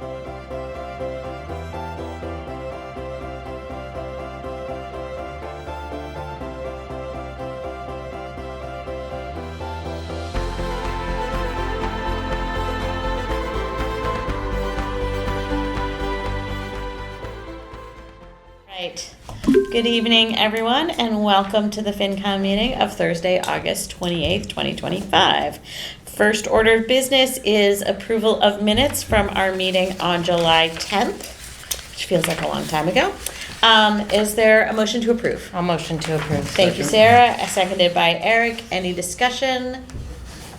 Right. Good evening, everyone, and welcome to the FinCom meeting of Thursday, August 28th, 2025. First order of business is approval of minutes from our meeting on July 10th, which feels like a long time ago. Is there a motion to approve? I'll motion to approve. Thank you, Sarah. Seconded by Eric. Any discussion?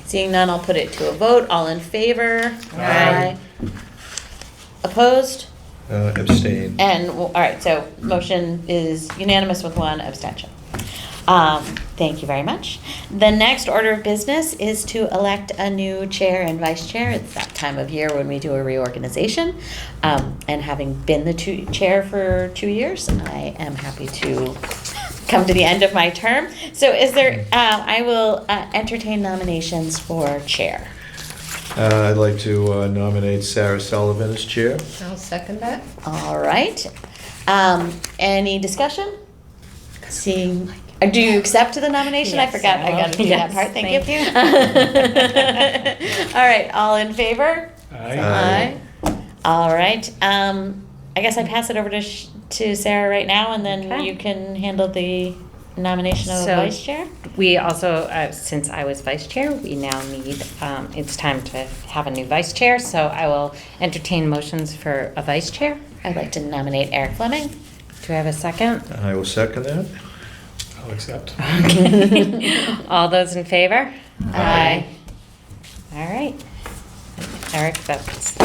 Seeing none, I'll put it to a vote. All in favor? Aye. Opposed? Abstain. And, all right, so motion is unanimous with one abstention. Thank you very much. The next order of business is to elect a new chair and vice chair. It's that time of year when we do a reorganization. And having been the chair for 2 years, I am happy to come to the end of my term. So is there, I will entertain nominations for chair. I'd like to nominate Sarah Sullivan as chair. I'll second that. All right. Any discussion? Seeing, do you accept the nomination? I Yes, forgot, I got to do that yes, part, thank thank you. All right, all in favor? Aye. All right, I guess I pass it over to Sarah right now, and then Okay. you can handle the nomination of a So- vice chair? We also, since I was vice chair, we now need, it's time to have a new vice chair, so I will entertain motions for a vice chair. I'd like to nominate Eric Fleming. Do I have a second? I will second that. I'll accept. All those in favor? Aye. All right. Eric, that's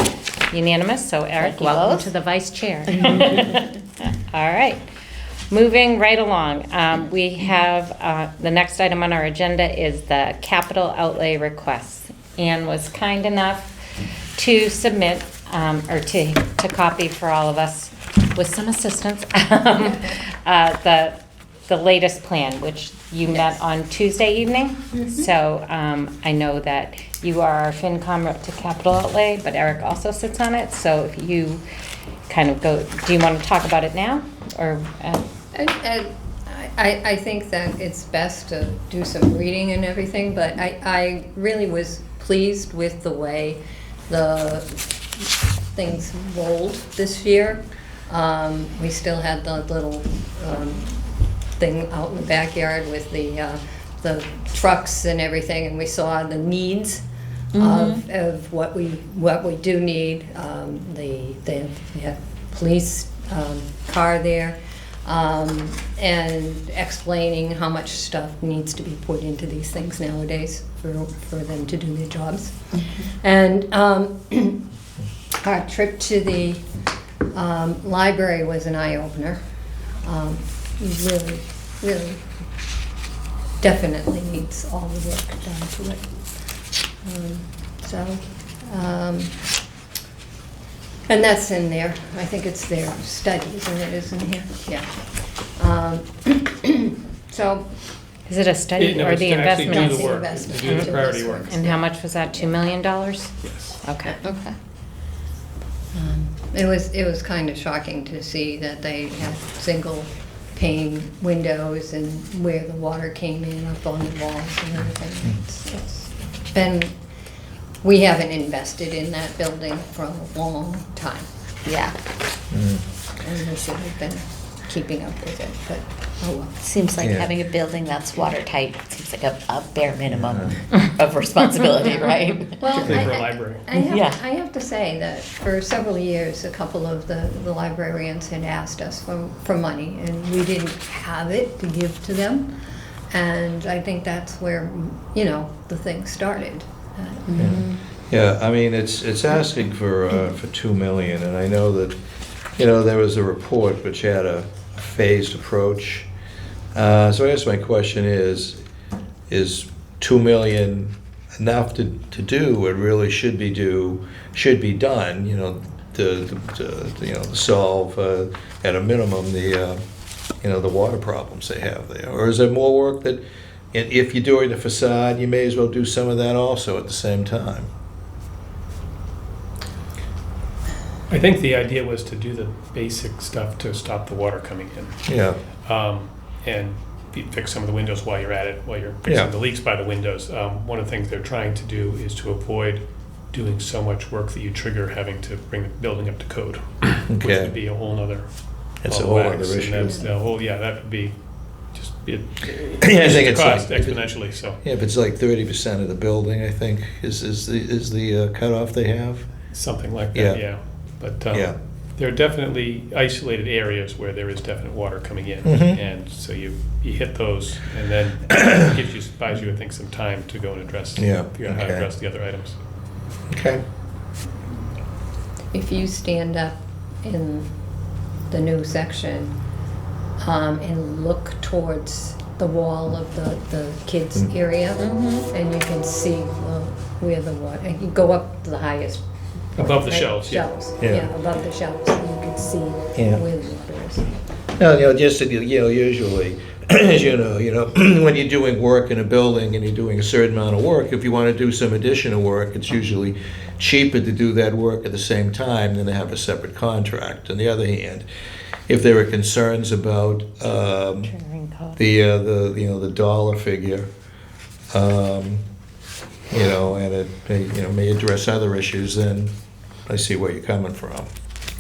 unanimous, so Eric, Thank you welcome both. to the vice chair. All right. Moving right along, we have, the next item on our agenda is the capital outlay requests. Anne was kind enough to submit, or to copy for all of us with some assistance, the latest plan, which you met on Tuesday evening. So I know that you are our FinCom rep to capital outlay, but Eric also sits on it. So if you kind of go, do you want to talk about it now, or? I think that it's best to do some reading and everything, but I really was pleased with the way the things rolled this year. We still had the little thing out in the backyard with the trucks and everything, and we saw the needs of what we do need. They have police car there. And explaining how much stuff needs to be put into these things nowadays for them to do their jobs. And our trip to the library was an eye-opener. Really, really definitely needs all the work done to it. And that's in there. I think it's their studies, and it is in here. Yeah. So. Is it a study or the investment? do the the work, investment. to do the Do priority this work. one. And how much was that, $2 million? Yes. Okay. Okay. It was kind of shocking to see that they had single pane windows and where the water came in up on the walls and everything. It's been, we haven't invested in that building for a long time. Yeah, And we should have been keeping up with it, but oh well. seems like Yeah. having a building that's watertight seems like a bare minimum of responsibility, right? Well, Particularly for a library. Yeah. I have to say that for several years, a couple of the librarians had asked us for money, and we didn't have it to give to them. And I think that's where, the thing started. Yeah, I mean, it's asking for 2 million, and I know that, there was a report which had a phased approach. So I guess my question is 2 million enough to do what really should be done, to solve at a minimum the water problems they have there? Or is there more work that, if you're doing the facade, you may as well do some of that also at the same time? I think the idea was to do the basic stuff to stop the water coming in. Yeah, And fix some of the windows while you're at it, while you're Yeah. fixing the leaks by the windows. One of the things they're trying to do is to avoid doing so much work that you trigger having to bring the building up to code, which okay. would be a whole nother. It's a ball of whole wax, other and issue. that's the whole, yeah, that would be just, it Yeah, I think the it's cost like- exponentially, so, Yeah, if it's like 30% of the building, I think, is the cutoff they have? something like Yeah. that, yeah. But Yeah. there are definitely isolated areas where there is definite water coming in. Mhm. And so you hit those, and then it buys you, I think, some time to go and address, Yeah, figure out how to okay. address the other items. Okay. If you stand up in the new section and look towards the wall of the kids' Mm. area, and you can see where the water, and you go up the highest. Above the right? shelves, yeah. Yeah. Yeah, above the shelves, and you can see Yeah. where the water is. No, just, usually, as you know, when you're doing work in a building and you're doing a certain amount of work, if you want to do some additional work, it's usually cheaper to do that work at the same time than to have a separate contract. On the other hand, if there are concerns about Triggering code. the dollar figure, and it may address other issues, then I see where you're coming from.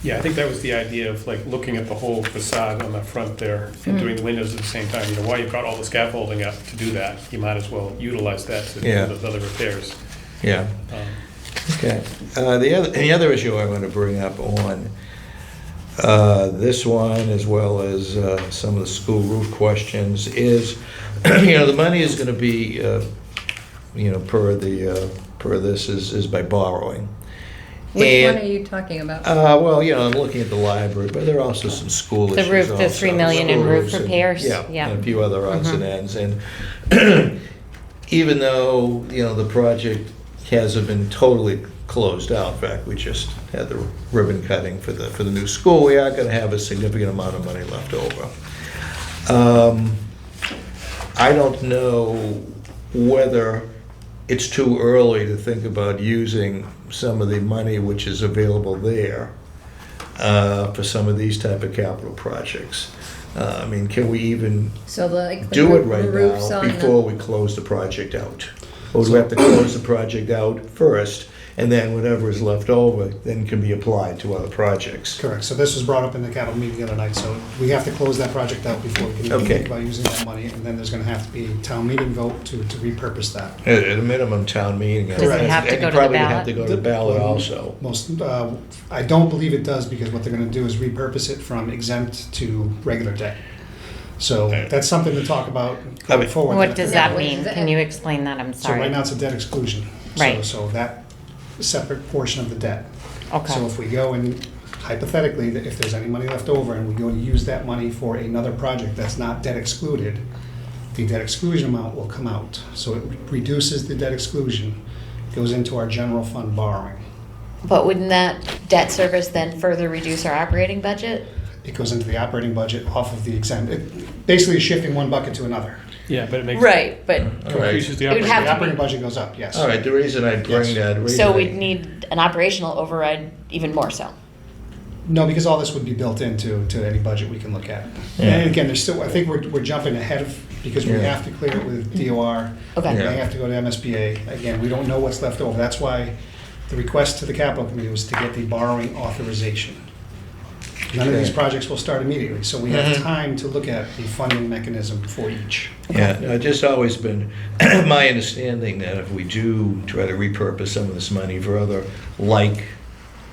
Yeah, I think that was the idea of like looking at the whole facade on the front there and doing the windows at the same time. While you've got all the scaffolding up to do that, you might as well utilize that to Yeah. do those other repairs. Yeah. Okay. The other issue I want to bring up on this one, as well as some of the school roof questions, is, the money is going to be, per this is by borrowing. Which And- one are you talking about? Well, I'm looking at the library, but there are also some school The issues roof, the also. 3 million in School roof roofs and- repairs? Yeah, Yeah. and a few other odds and Mhm. ends. And even though, the project hasn't been totally closed out, in fact, we just had the ribbon cutting for the new school, we are gonna have a significant amount of money left over. I don't know whether it's too early to think about using some of the money which is available there for some of these type of capital projects. Can we even So the do it right roofs now on the- before we close the project out? Or do we have to close the project out first, and then whatever is left over then can be applied to other projects? Correct, so this was brought up in the capital meeting the other night, so we have to close that project out before we can even Okay. think about using that money, and then there's gonna have to be a town meeting vote to repurpose that. At a minimum, town meeting. Does it have to And go to the probably ballot? have to go to the ballot also. Most, I don't believe it does, because what they're gonna do is repurpose it from exempt to regular debt. So that's something to talk about I going mean- forward. What does that Yeah, what mean? is Can that? you explain that? I'm So sorry. right now, it's a debt exclusion. So- Right. So that separate portion of the debt. Okay. So if we go and hypothetically, if there's any money left over and we go to use that money for another project that's not debt excluded, the debt exclusion amount will come out. So it reduces the debt exclusion, goes into our general fund borrowing. But wouldn't that debt service then further reduce our operating budget? It goes into the operating budget off of the exempt. It basically is shifting one bucket to another. Yeah, but it makes. Right, but, All right. Increases the It would operating. have The to operating be- budget goes up, yes. All right, the reason I bring Yes. that. the reason so I- we'd need an operational override even more so. No, because all this would be built into any budget we can look at. Yeah. And again, there's still, I think we're jumping ahead of, because we Yeah. have to clear it with DOR. Okay. Yeah. They have to go to MSBA. Again, we don't know what's left over. That's why the request to the capital committee was to get the borrowing authorization. None of these Okay. projects will start immediately, so we have Mhm. time to look at the funding mechanism for each. Yeah, no, it's just always been my understanding that if we do try to repurpose some of this money for other like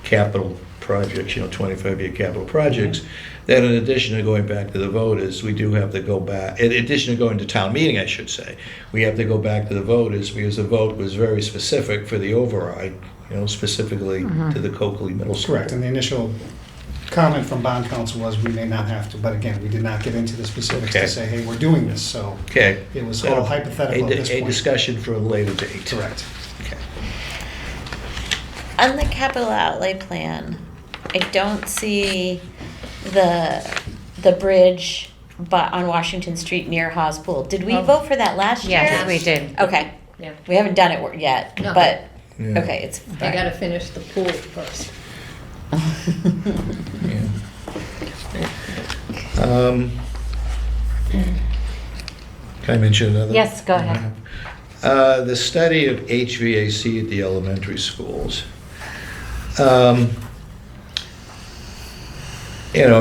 capital projects, 25-year capital projects, that in addition to going back to the voters, we do have to go back, in addition to going to town meeting, I should say, we have to go back to the voters because the vote was very specific for the override, specifically to the Coakley Middle School. Correct, and the initial comment from bond council was we may not have to, but again, we did not get into the specifics Okay. to say, hey, we're doing this, so Okay. it was all hypothetical at this A point. discussion for a later date. Correct. Okay. On the capital outlay plan, I don't see the bridge on Washington Street near Haas Pool. Did we Oh. vote for that last year? Yes, we did. Okay, Yeah, we haven't done it yet, No. but, Yeah. okay, it's. they gotta finish the pool first. Yeah. Can I mention another? Yes, go ahead. The study of HVAC at the elementary schools. I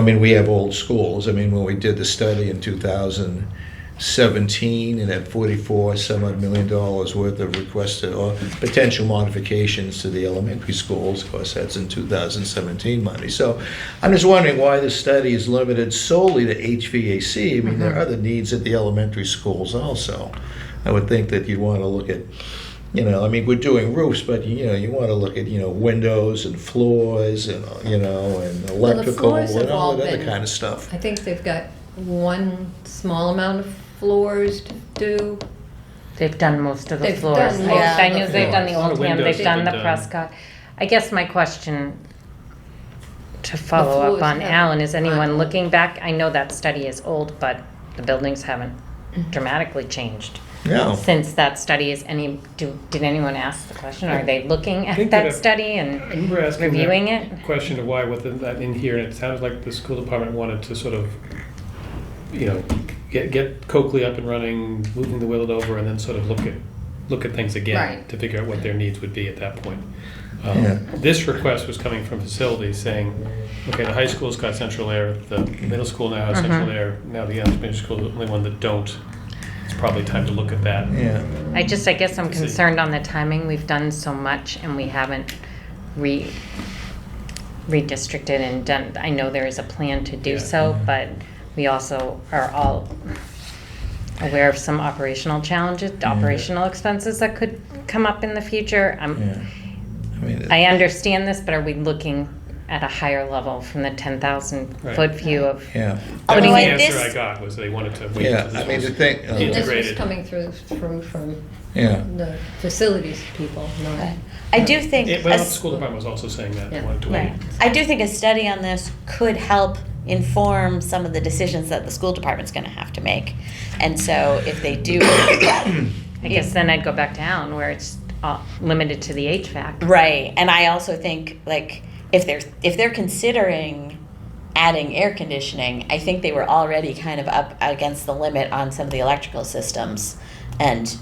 mean, we have old schools. I mean, when we did the study in 2017, and had 44 some odd million dollars worth of requested or potential modifications to the elementary schools. Of course, that's in 2017 money. So I'm just wondering why the study is limited solely to HVAC. I mean, there are other needs at the elementary schools also. I would think that you'd want to look at, I mean, we're doing roofs, but you want to look at, windows and floors and, and electrical floors have and all all that other been- kind of stuff. I think they've got one small amount of floors to do. They've done most of the They've floors. done I most I of knew the they've done the floors. A lot of Oldham, windows they've done have the been done. Prescott. I guess my question to follow floors up on haven't Alan, is anyone gone. looking back? I know that study is old, but the buildings haven't dramatically changed. No. Since that study is did anyone ask the question? Are they looking at think that that study I and remember asking reviewing that it? question of why with that in here, and it sounded like the school department wanted to sort of, get Coakley up and running, moving the Willard over, and then sort of look at things again Right. to figure out what their needs would be at that point. Yeah. This request was coming from facilities saying, okay, the high school's got central air, the middle school now has central air, now the elementary school is the only one that don't. It's probably time to look at that. Yeah. I guess I'm See. concerned on the timing. We've done so much and we haven't redistricted and done, I know there is a plan to do Yeah. so, but we also are all aware of some operational challenges, operational expenses that could come up in the future. Yeah. I mean, I understand this, but are we looking at a higher level from the 10,000 Right. foot view of yeah. That Putting was the it- answer this- I got, was they wanted to wait Yeah, till I this mean, was the thing, This was integrated. coming through from yeah. the facilities people, not. I do think. Yeah, but the a- school department was also saying that, they Yeah. wanted to wait. Right. I do think a study on this could help inform some of the decisions that the school department's gonna have to make. And so if they do, I guess then I'd go back to Alan where it's limited to the HVAC. right, and I also think, like, if they're considering adding air conditioning, I think they were already kind of up against the limit on some of the electrical systems, and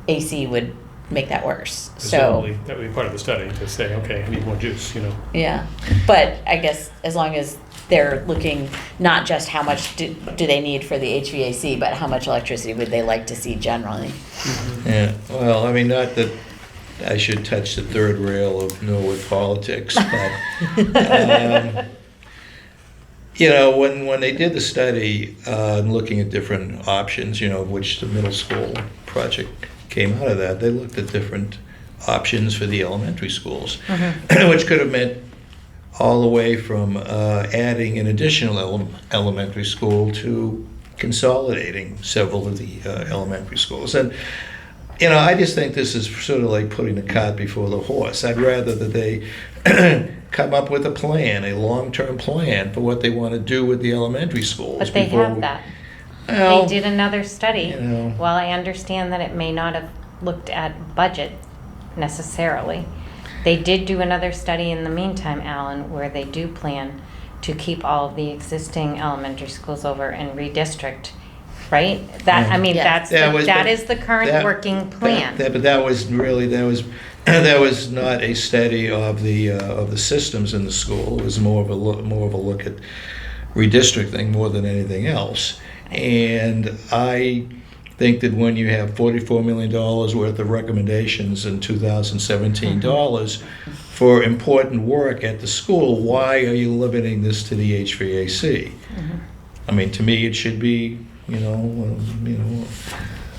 AC would make that worse, so. Presumably, that would be part of the study, to say, okay, I need more juice, Yeah, but I guess as long as they're looking not just how much do they need for the HVAC, but how much electricity would they like to see generally. Yeah, well, I mean, not that I should touch the third rail of Norwood politics, but, when they did the study, looking at different options, which the middle school project came out of that, they looked at different options for the elementary schools, which could have meant all the way from adding an additional elementary school to consolidating several of the elementary schools. And, I just think this is sort of like putting the cart before the horse. I'd rather that they come up with a plan, a long-term plan for what they want to do with the elementary schools. But they before have we- that. Well, They did another study. you know. While I understand that it may not have looked at budget necessarily, they did do another study in the meantime, Alan, where they do plan to keep all of the existing elementary schools over and redistrict, right? That, I mean, Yeah. that is the current that- working plan. But that was really, that was not a study of the systems in the school. It was more of a look at redistricting more than anything else. And I think that when you have $44 million worth of recommendations in 2017 dollars for important work at the school, why are you limiting this to the HVAC? I mean, to me, it should be,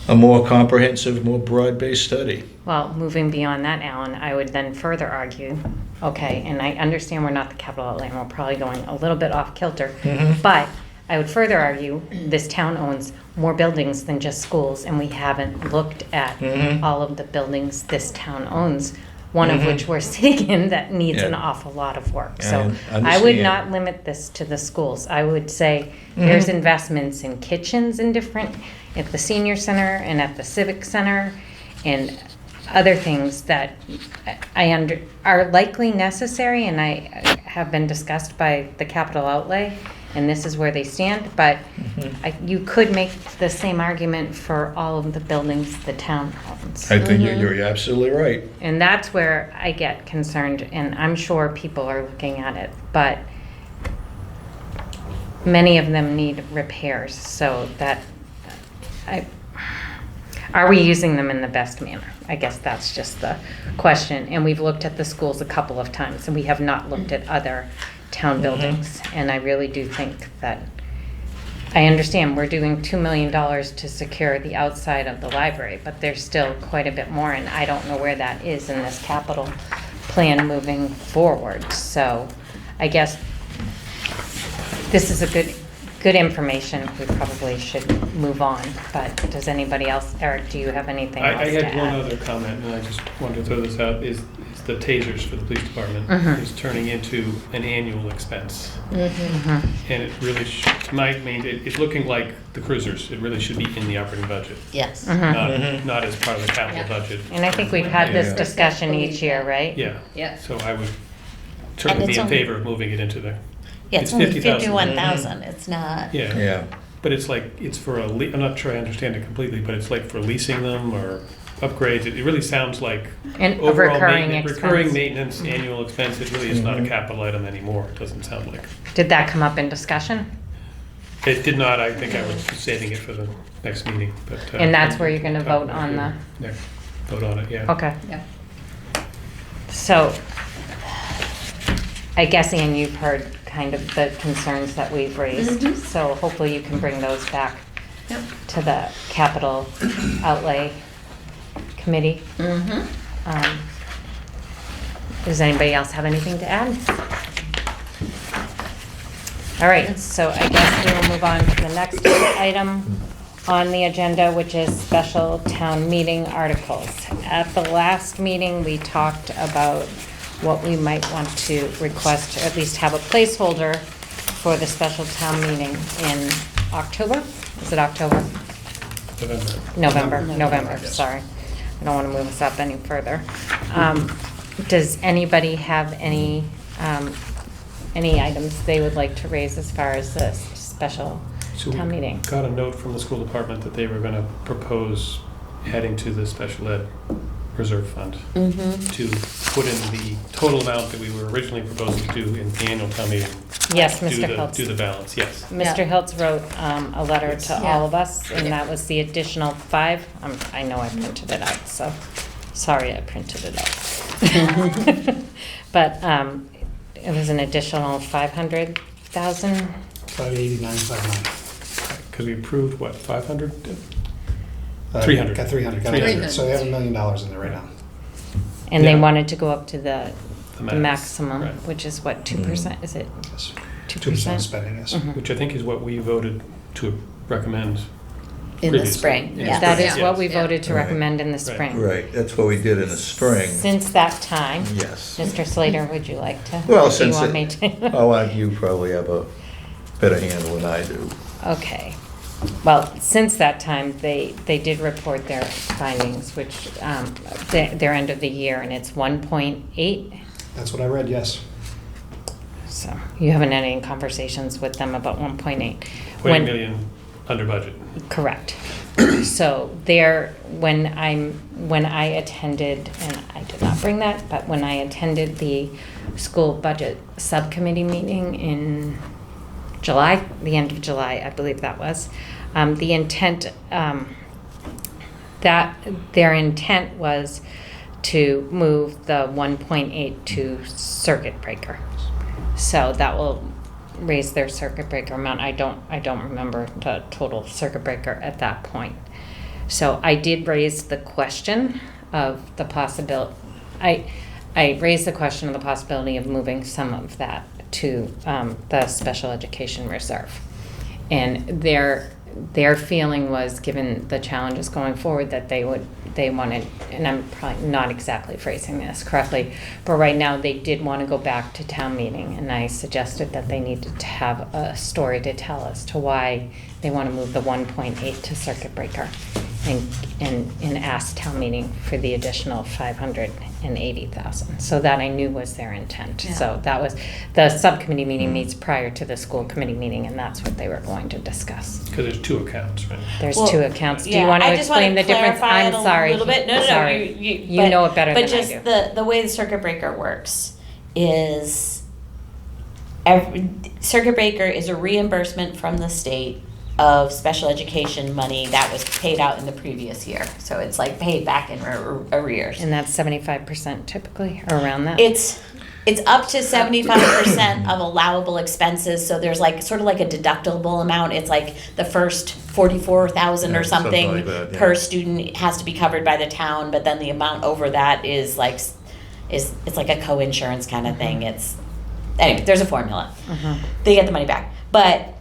a more comprehensive, more broad-based study. Well, moving beyond that, Alan, I would then further argue, okay, and I understand we're not the capital outlay, and we're probably going a little bit off kilter, but I would further argue this town owns more buildings than just schools, and we haven't looked at all of the buildings this town owns, one of which we're sitting in that needs an Yeah. awful lot of work. I So I would understand. not limit this to the schools. I would say there's investments in kitchens in different, at the senior center and at the civic center, and other things that are likely necessary, and I have been discussed by the capital outlay, and this is where they stand, but you could make the same argument for all of the buildings the town owns. I think you're absolutely right. And that's where I get concerned, and I'm sure people are looking at it, but many of them need repairs, so that, are we using them in the best manner? I guess that's just the question. And we've looked at the schools a couple of times, and we have not looked at other town buildings. And I really do think that, I understand we're doing $2 million to secure the outside of the library, but there's still quite a bit more, and I don't know where that is in this capital plan moving forward. So I guess this is a good information. We probably should move on, but does anybody else, Eric, do you have anything else I to had one add? other comment, and I just wanted to throw this out, is the tasers for the police department is turning into an annual expense. And it really, it's looking like the cruisers. It really should be in the operating budget, Yes. not as part of the capital Yeah. budget. And I think we've had this Yeah. discussion each year, right? Yeah. Yeah. So I would certainly it's be in only- favor of moving it into the, Yeah, It's it's only 50,000. 51,000. It's not. yeah. Yeah. But it's like, it's for I'm not sure I understand it completely, but it's like for leasing them or upgrades. It really sounds like And a overall recurring maintenance, recurring expense. maintenance, annual expense. It really is not a capital item anymore. It doesn't sound like. Did that come up in discussion? It did not. I think I was saving it for the next meeting, but. And that's where you're gonna vote on the, Yeah, vote on it, yeah. okay. Yeah. So, I guess, Ann, you've heard kind of the concerns that we've raised. So hopefully you can bring those back Yep. to the capital outlay committee. Does anybody else have anything to add? All right, so I guess we will move on to the next item on the agenda, which is special town meeting articles. At the last meeting, we talked about what we might want to request, or at least have a placeholder for the special town meeting in October? Is it October? November, yes. sorry. I don't want to move us up any further. Does anybody have any items they would like to raise as far as the special So town we meeting? got a note from the school department that they were gonna propose adding to the special ed reserve fund to put in the total amount that we were originally proposing to do in the annual town meeting. Yes, Do Mr. the Hiltz. balance, yes. Mr. Yeah. Hiltz wrote a letter to Yeah. all of us, and that was the additional 5. I know I printed it out, so, sorry I printed it out. But it was an additional 500,000? 589, 590. Because we approved, what, 500? 300. Got 300, got 300. 300. So they have $1 million in there right now. And they Yeah. wanted to go up to the The maximum, right. which is what, 2%? Is it Yes. 2%? spending, yes. Mhm. Which I think is what we voted to recommend. In the Previously. spring, Yeah. yes. That is what we Yeah. voted to Right. recommend in the Right. spring. Right, that's what we did in the spring. Since that time, Yes. Mr. Slater, would you like to? Well, do you since want me it, to? oh, you probably have a better handle than I do. Okay. Well, since that time, they did report their findings, which, their end of the year, and it's 1.8. That's what I read, yes. So you haven't had any conversations with them about 1.8? 20 million under budget. Correct. So when I attended, and I did not bring that, but when I attended the school budget subcommittee meeting in July, the end of July, I believe that was, the intent, that their intent was to move the 1.8 to circuit breaker. So that will raise their circuit breaker amount. I don't remember the total circuit breaker at that point. So I did raise the question of the possibility, I raised the question of the possibility of moving some of that to the special education reserve. And their feeling was, given the challenges going forward, that they wanted, and I'm probably not exactly phrasing this correctly, but right now they did want to go back to town meeting, and I suggested that they needed to have a story to tell as to why they want to move the 1.8 to circuit breaker. and asked town meeting for the additional 580,000. So that I knew was their intent. Yeah. So that was, the subcommittee meeting meets prior to the school committee meeting, and that's what they were going to discuss. Because there's two accounts, right? There's Well, two accounts. Do yeah, you want to I just wanna explain the difference? clarify I'm it a sorry. little bit. No, Sorry. you You know it better than I But just do. the way the circuit breaker works is circuit breaker is a reimbursement from the state of special education money that was paid out in the previous year. So it's like paid back in arrears. And that's 75% typically, or around that? It's up to 75% of allowable expenses. So there's like sort of like a deductible amount. It's like the first 44,000 Yeah, or something something like that, yeah. per student has to be covered by the town. But then the amount over that is like it's like a co-insurance kind of thing. It's anyway. There's a formula. They get the money back, but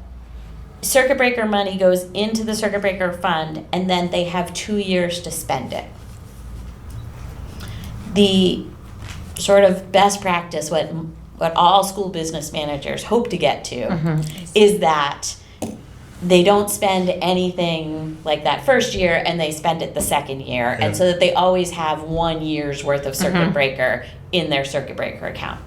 circuit breaker money goes into the circuit breaker fund, and then they have 2 years to spend it. The sort of best practice, what all school business managers hope to get to, is that they don't spend anything like that first year and they spend it the second year, Yeah. and so that they always have 1 year's worth of circuit breaker in their circuit breaker account.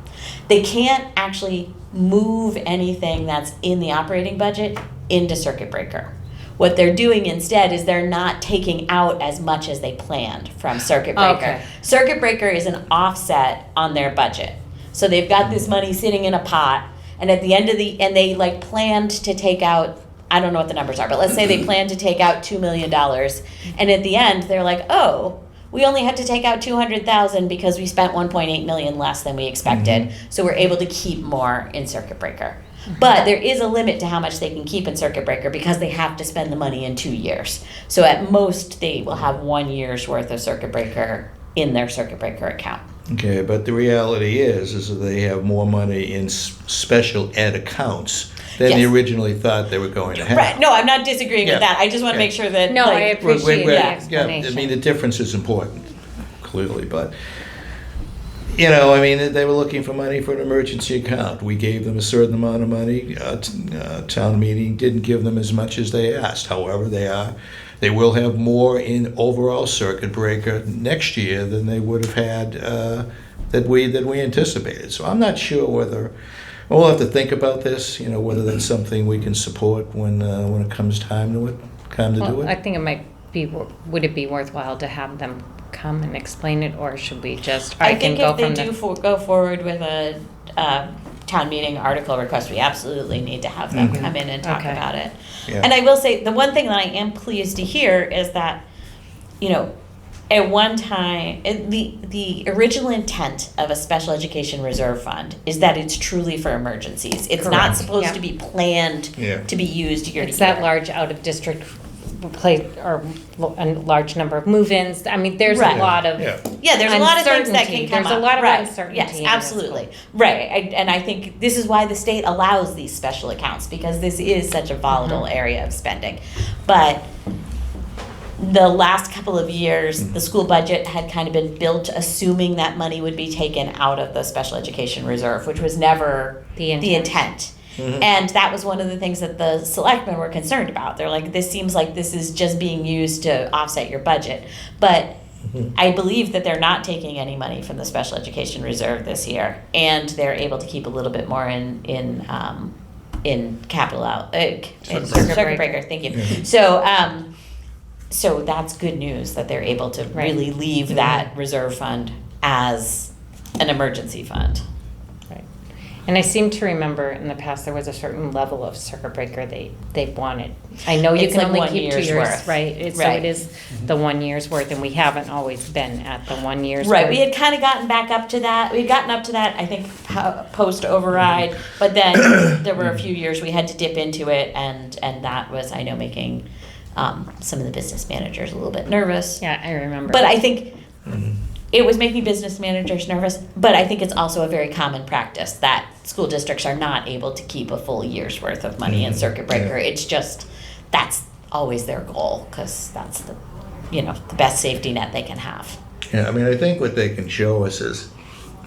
They can't actually move anything that's in the operating budget into circuit breaker. What they're doing instead is they're not taking out as much as they planned from circuit breaker. Okay. Circuit breaker is an offset on their budget. So they've got this money sitting in a pot, and at the end of and they like planned to take out, I don't know what the numbers are, but let's say they planned to take out $2 million, and at the end they're like, oh, we only had to take out 200,000 because we spent 1.8 million less than we expected. So we're able to keep more in circuit breaker. But there is a limit to how much they can keep in circuit breaker because they have to spend the money in 2 years. So at most they will have 1 year's worth of circuit breaker in their circuit breaker account. Okay, but the reality is that they have more money in special ed accounts than they Yes. originally thought they were going to have. Right. No, I'm not disagreeing Yeah. with that. I just want to Yeah. make sure that No, I like, appreciate the Yeah, I explanation. mean, the difference is important, clearly, but, you know, I mean, they were looking for money for an emergency account. We gave them a certain amount of money. Town meeting didn't give them as much as they asked. However, they will have more in overall circuit breaker next year than they would have had, that we anticipated. So I'm not sure whether, we'll have to think about this, you know, whether that's something we can support when it comes time to do Well, I it. think it might be, would it be worthwhile to have them come and explain it, or should we just, I can think go if they from do the... go forward with a town meeting article request, we absolutely need to have them come in and talk Okay. about it. Yeah. And I will say, the one thing that I am pleased to hear is that, you know, at one time, the original intent of a special education reserve fund is that it's truly for emergencies. It's not Correct. supposed Yeah. to be planned Yeah. to be used year to year. It's that large out-of-district place, or a large number of move-ins. I mean, there's Right. a lot of... Yeah. Yeah, there's a lot of things that can Uncertainty. come There's a up. lot of Right. uncertainty Yes, in this absolutely. one. Right. And I think this is why the state allows these special accounts, because this is such a volatile area of spending. But the last couple of years, the school budget had kind of been built assuming that money would be taken out of the special education reserve, which was never The the intent. intent. And that was one of the things that the selectmen were concerned about. They're like, this seems like this is just being used to offset your budget. But I believe that they're not taking any money from the special education reserve this year, and they're able to keep a little bit more in capital out in circuit breaker. Thank you. Yeah. So that's good news that they're able to Right. really leave that reserve fund as an emergency fund. Right. And I seem to remember in the past there was a certain level of circuit breaker they wanted. I know you It's can like only 1 keep 2 year's years, worth. right? So Right. it is the 1 year's worth, and we haven't always been at the 1 year's Right, worth. we had kind of gotten back up to that. We'd gotten up to that, I think, post override, but then there were a few years we had to dip into it, and that was, I know, making some of the business managers a little bit nervous. Yeah, I remember. But I think it was making business managers nervous, but I think it's also a very common practice that school districts are not able to keep a full year's worth of money in circuit breaker. Yeah. It's just, that's always their goal, because that's the best safety net they can have. Yeah, I mean, I think what they can show us is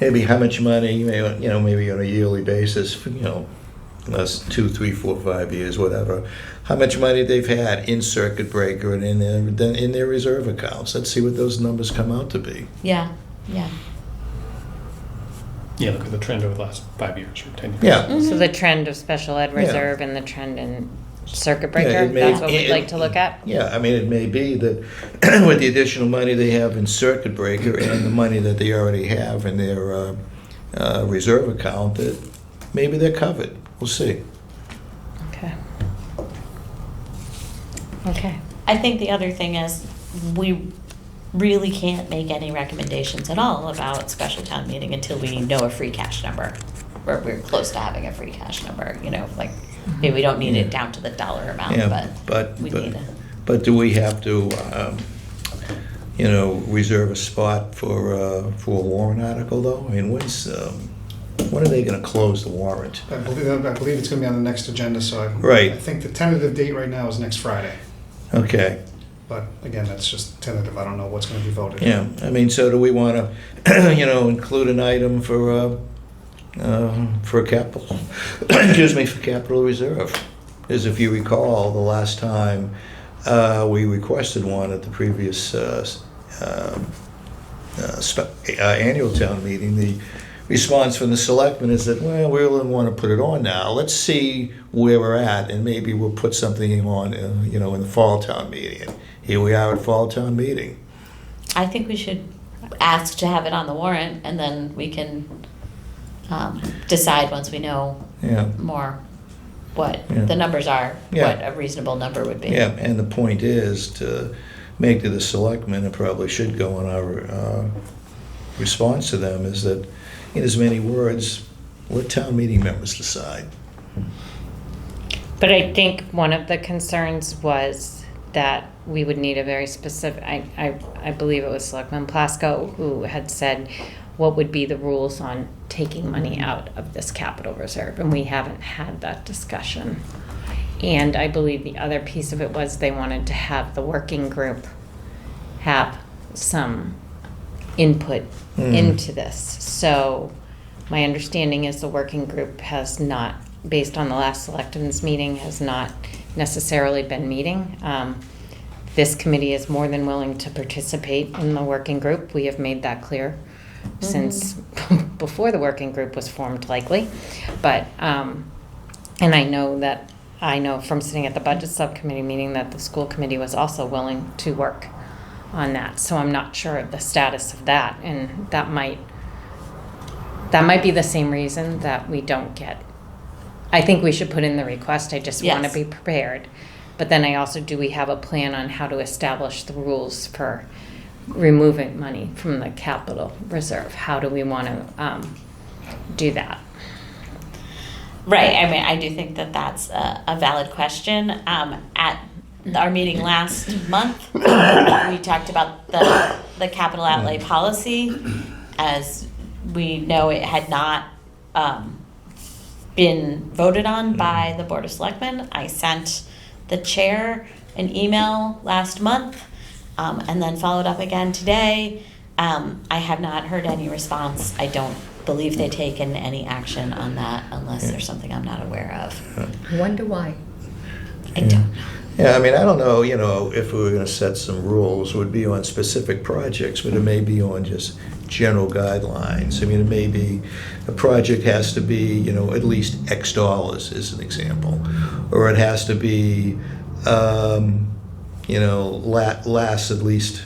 maybe how much money, maybe on a yearly basis, last 2, 3, 4, 5 years, whatever, how much money they've had in circuit breaker and in their reserve accounts. Let's see what those numbers come out to be. Yeah, yeah. Yeah, look at the trend over the last 5 years or 10 years. Yeah. So the trend of special ed Yeah. reserve and the trend in circuit Yeah, breaker, it may- that's what we'd like to look at? Yeah, I mean, it may be that with the additional money they have in circuit breaker and the money that they already have in their reserve account, that maybe they're covered. We'll see. Okay. Okay. I think the other thing is, we really can't make any recommendations at all about special town meeting until we know a free cash number, or we're close to having a free cash number, you know, like, maybe we don't need it down to the dollar amount, Yeah, but we need it. but do we have to, reserve a spot for a warrant article, though? I mean, when are they gonna close the warrant? I believe it's gonna be on the next agenda, so Right. I think the tentative date right now is next Friday. Okay, But again, that's just tentative. I don't know what's gonna be voted. yeah, I mean, so do we wanna, include an item for a capital, excuse me, for capital reserve? As if you recall, the last time we requested one at the previous annual town meeting, the response from the selectmen is that, well, we really want to put it on now. Let's see where we're at, and maybe we'll put something on, in the fall town meeting. And here we are at fall town meeting. I think we should ask to have it on the warrant, and then we can decide once we know Yeah, more what Yeah. the numbers are, Yeah. what a reasonable number would be. yeah, and the point is to make to the selectmen, it probably should go in our response to them, is that, in as many words, let town meeting members decide. But I think one of the concerns was that we would need a very specific, I believe it was Selectman Plasko who had said, what would be the rules on taking money out of this capital reserve? And we haven't had that discussion. And I believe the other piece of it was they wanted to have the working group have some input into this. So my understanding is the working group has not, based on the last selectmen's meeting, has not necessarily been meeting. This committee is more than willing to participate in the working group. We have made that clear since before the working group was formed, likely. But, and I know from sitting at the budget subcommittee meeting that the school committee was also willing to work on that. So I'm not sure of the status of that, and that might be the same reason that we don't get. I think we should put in the request. I just want to Yes. be prepared. But then do we have a plan on how to establish the rules for removing money from the capital reserve? How do we want to do that? Right, I mean, I do think that that's a valid question. At our meeting last month, we talked about the capital outlay policy. As we know, it had not been voted on by the Board of Selectmen. I sent the chair an email last month, and then followed up again today. I have not heard any response. I don't believe they've taken any action on that unless there's something I'm not aware of. Wonder why. I don't know. Yeah, I mean, I don't know, if we were gonna set some rules, it would be on specific projects, but it may be on just general guidelines. I mean, it may be, a project has to be, at least X dollars, as an example. Or it has to be, last at least,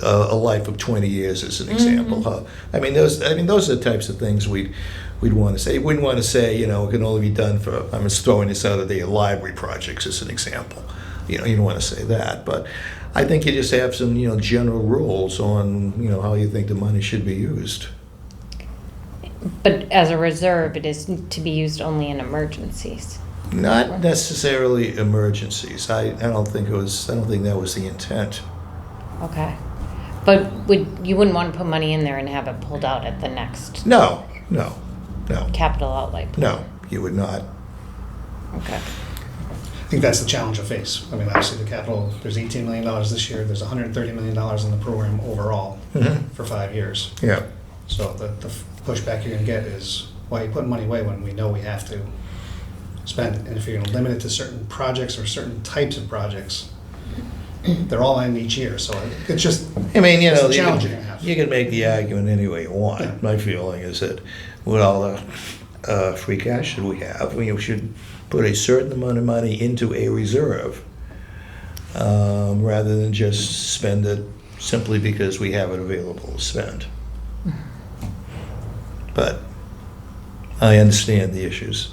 a life of 20 years, as an example. I mean, those are the types of things we'd want to say. We wouldn't want to say, it can only be done for, I'm just throwing this out of the library projects as an example. You don't want to say that, but I think you just have some, general rules on, how you think the money should be used. But as a reserve, it is to be used only in emergencies. Not necessarily emergencies. I don't think that was the intent. Okay. But you wouldn't want to put money in there and have it pulled out at the next No, capital outlay plan? no, you would not. Okay. I think that's the challenge I face. I mean, obviously, the capital, there's $18 million this year, there's $130 million in the program overall Mhm. for 5 years. Yeah. So the pushback you're gonna get is why are you putting money away when we know we have to spend it? And if you're gonna limit it to certain projects or certain types of projects, they're all in each year, so it's just, I mean, you it's know, a challenge you're gonna have. you can make the argument any way you Yeah. want. My feeling is that with all the free cash that we have, we should put a certain amount of money into a reserve rather than just spend it simply because we have it available to spend. But I understand the issues.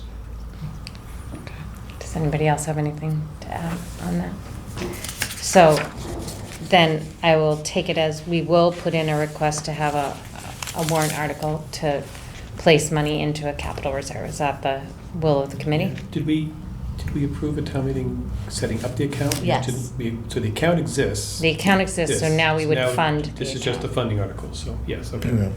Does anybody else have anything to add on that? So then I will take it as we will put in a request to have a warrant article to place money into a capital reserve. Is that the will of the committee? Did we approve a town meeting setting up the account? Yes. So the account exists. The account exists, so Yes. now we would Now fund the This is just a account. funding article, so yes, okay. Yeah.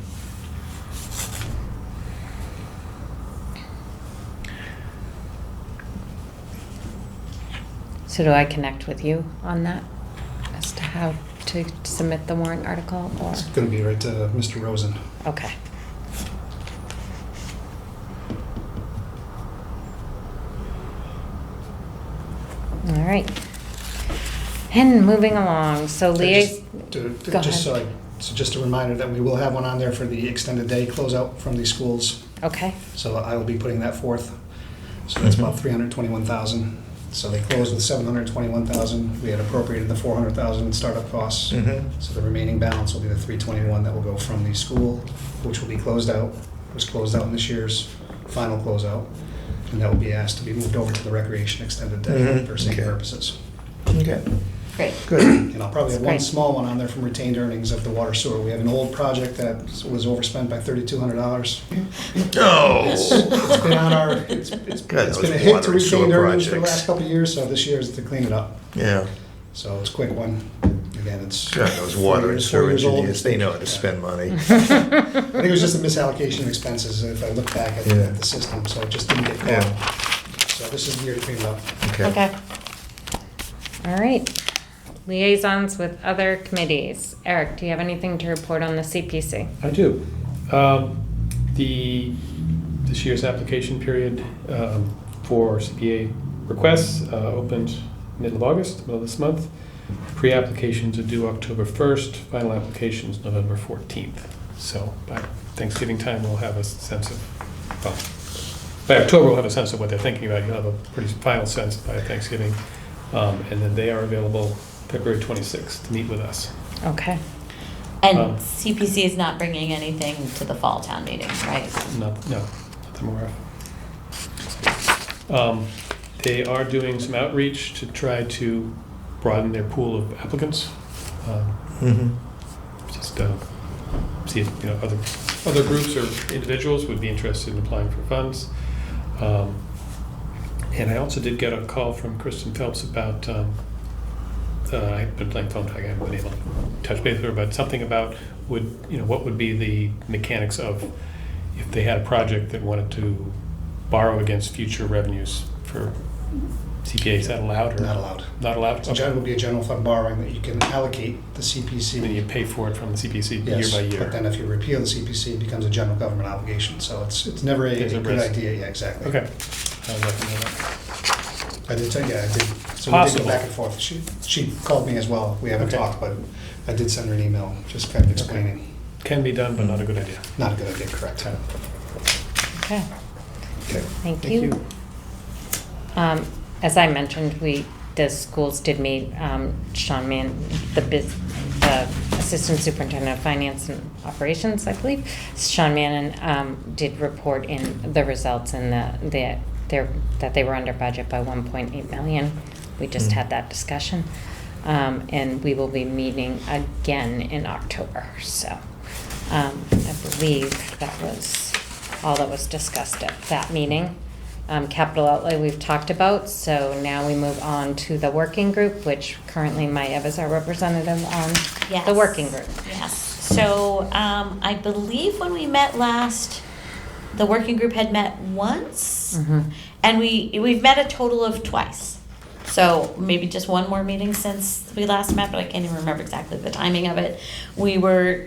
So do I connect with you on that as to how to submit the warrant article or? It's gonna be right to Mr. Rosen. Okay. All right. And moving along, so liaison, Go Just so just a reminder that we will have one on there for the extended day closeout from these schools. okay, So I will be putting that forth. So that's about 321,000. So they closed with 721,000. We had appropriated the 400,000 in startup costs. Mhm. So the remaining balance will be the 321 that will go from the school, which will be closed out. It was closed out in this year's final closeout. And that will be asked to be moved over to the recreation extended day Mhm. for same Okay. purposes. Okay, Great. good. And I'll probably have That's one great. small one on there from retained earnings of the water sewer. We have an old project that was overspent by $3,200. No. It's been on our, it's God, been those a hit water to and sewer retained earnings for the projects. last couple of years, so this year is to clean it up. Yeah. So it's a quick one. Again, it's. God, those 4 water and years- sewer 4 years old. engineers, they know how to Yeah. spend money. I think it was just a misallocation of expenses if I look back at Yeah. the system, so it just didn't get Yeah. caught. So this is the year to clean it up. Okay. all right. Liaisons with other committees. Eric, do you have anything to report on the CPC? I do. This year's application period for CPA requests opened middle of August, middle of this month. Pre-applications are due October 1st, final applications November 14th. So by Thanksgiving time, we'll have a sense of, well, by October, we'll have a sense of what they're thinking about. You'll have a pretty final sense by Thanksgiving. And then they are available February 26th to meet with us. Okay. And CPC is not bringing anything to the fall town meeting, right? No, not that I'm aware of. They are doing some outreach to try to broaden their pool of applicants. Mhm. Just see if other groups or individuals would be interested in applying for funds. And I also did get a call from Kristen Phelps about. I've been playing phone tag. I haven't been able to touch base with her, but something about what would be the mechanics of if they had a project that wanted to borrow against future revenues for CPA. Is that allowed or Not allowed. Not allowed? So it will be a general fund borrowing that you can allocate the CPC. Then you pay for it from the CPC Yes, year by year. but then if you repeal the CPC, it becomes a general government obligation, so it's never a There's a good risk. idea, yeah, exactly. Okay. I'll let them know that. I did tell you, I did, so we did Possible. go back and forth. She called me as well, we haven't Okay. talked, but I did send her an email, just kind of explaining, Can be done, but not a good idea. not a good idea, correct. Okay. Okay. Thank you. As I mentioned, the schools did meet, Sean Mann, the Assistant Superintendent of Finance and Operations, I believe, Sean Mannon did report in the results and that they were under budget by 1.8 million. We just had that discussion. And we will be meeting again in October, so I believe that was all that was discussed at that meeting. Capital outlay we've talked about, so now we move on to the working group, which currently Maev is our representative on Yes. the working group. Yes. So I believe when we met last, the working group had met once, and we've met a total of twice. So maybe just one more meeting since we last met, but I can't even remember exactly the timing of it. We were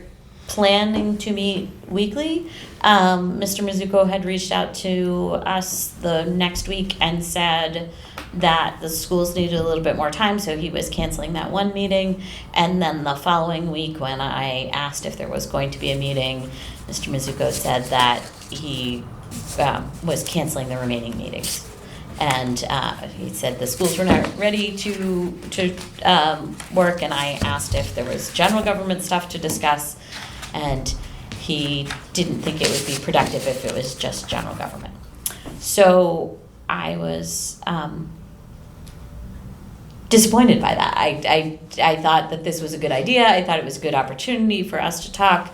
planning to meet weekly. Mr. Mizuko had reached out to us the next week and said that the schools needed a little bit more time, so he was canceling that one meeting. And then the following week, when I asked if there was going to be a meeting, Mr. Mizuko said that he was canceling the remaining meetings. And he said the schools were not ready to work, and I asked if there was general government stuff to discuss, and he didn't think it would be productive if it was just general government. So I was disappointed by that. I thought that this was a good idea. I thought it was a good opportunity for us to talk.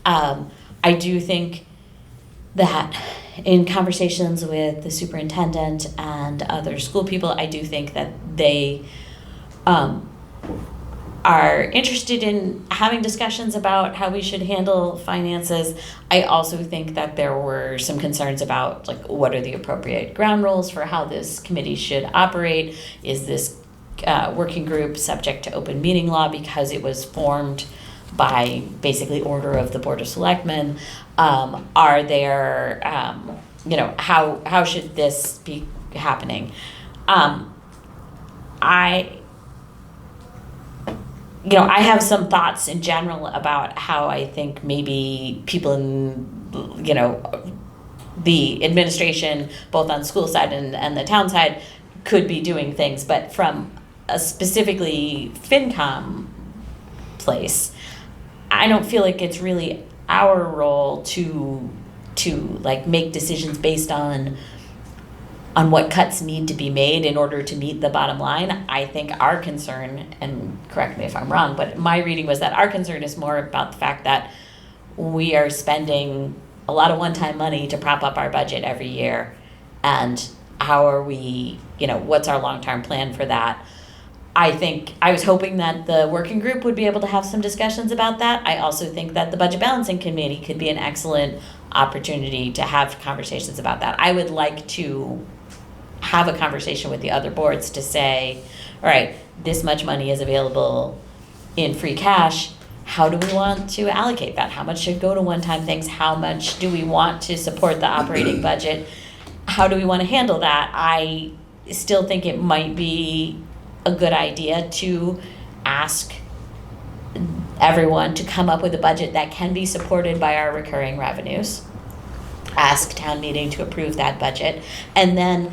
I do think that in conversations with the superintendent and other school people, I do think that they are interested in having discussions about how we should handle finances. I also think that there were some concerns about, like, what are the appropriate ground rules for how this committee should operate? Is this working group subject to open meeting law because it was formed by basically order of the Board of Selectmen? Are there, how should this be happening? I have some thoughts in general about how I think maybe people in, the administration, both on school side and the town side, could be doing things, but from a specifically FinCom place, I don't feel like it's really our role to like make decisions based on what cuts need to be made in order to meet the bottom line. I think our concern, and correct me if I'm wrong, but my reading was that our concern is more about the fact that we are spending a lot of one-time money to prop up our budget every year, and how are we, what's our long-term plan for that? I was hoping that the working group would be able to have some discussions about that. I also think that the Budget Balancing Committee could be an excellent opportunity to have conversations about that. I would like to have a conversation with the other boards to say, all right, this much money is available in free cash. How do we want to allocate that? How much should go to one-time things? How much do we want to support the operating budget? How do we want to handle that? I still think it might be a good idea to ask everyone to come up with a budget that can be supported by our recurring revenues. Ask town meeting to approve that budget, and then